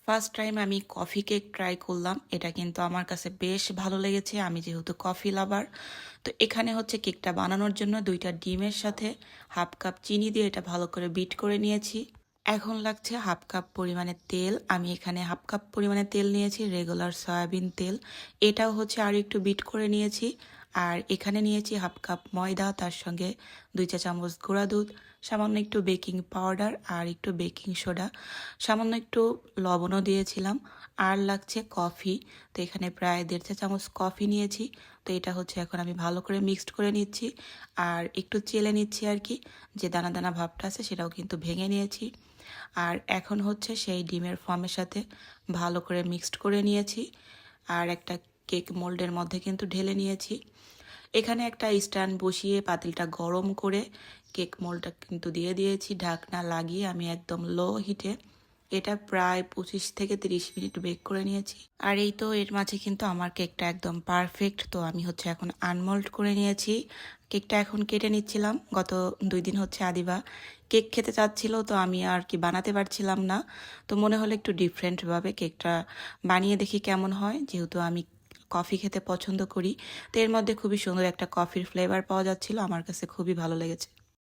First time আমি coffee cake try করলাম। এটা কিন্তু আমার কাছে বেশ ভালো লেগেছে, আমি যেহেতু কফি লাভার। তো এখানে হচ্ছে কেকটা বানানোর জন্য 2টা ডিমের সাথে হাফ কাপ চিনি দিয়ে এটা ভালো করে বিট করে নিয়েছি। এখন লাগছে হাফ কাপ পরিমাণে তেল। আমি এখানে হাফ কাপ পরিমাণে তেল নিয়েছি, রেগুলার সয়াবিন তেল। এটাও হচ্ছে আরও একটু বিট করে নিয়েছি। আর এখানে নিয়েছি হাফ কাপ ময়দা, তার সঙ্গে 2 চা চামচ গুঁড়া দুধ, সামান্য একটু বেকিং পাউডার আর একটু বেকিং সোডা, সামান্য একটু লবণও দিয়েছিলাম। আর লাগছে কফি। তো এখানে প্রায় 1.5 চা চামচ কফি নিয়েছি। তো এটা হচ্ছে এখন আমি ভালো করে মিক্সড করে নিচ্ছি আর একটু চেলে নিচ্ছি আর কি, যে দানা দানা ভাবটা আছে সেটাও কিন্তু ভেঙে নিয়েছি। আর এখন হচ্ছে সেই ডিমের ফর্মের সাথে ভালো করে মিক্সড করে নিয়েছি আর একটা কেক মোল্ডের মধ্যে কিন্তু ঢেলে নিয়েছি। এখানে একটা স্ট্যান্ড বসিয়ে পাতিলটা গরম করে কেক মোল্ডটা কিন্তু দিয়ে দিয়েছি, ঢাকনা লাগিয়ে আমি একদম লো হিটে এটা প্রায় 25 থেকে 30 মিনিট বেক করে নিয়েছি। আর এই তো এর মাঝে কিন্তু আমার কেকটা একদম পারফেক্ট। তো আমি হচ্ছে এখন আনমোল্ড করে নিয়েছি। কেকটা এখন কেটে নিচ্ছিলাম। গত 2 দিন হচ্ছে আদিবা কেক খেতে চাচ্ছিল, তো আমি আর কি বানাতে পারছিলাম না। তো মনে হলো একটু ডিফারেন্টভাবে কেকটা বানিয়ে দেখি কেমন হয়, যেহেতু আমি কফি খেতে পছন্দ করি। তো এর মধ্যে খুবই সুন্দর একটা কফির ফ্লেভার পাওয়া যাচ্ছিল, আমার কাছে খুবই ভালো লেগেছে।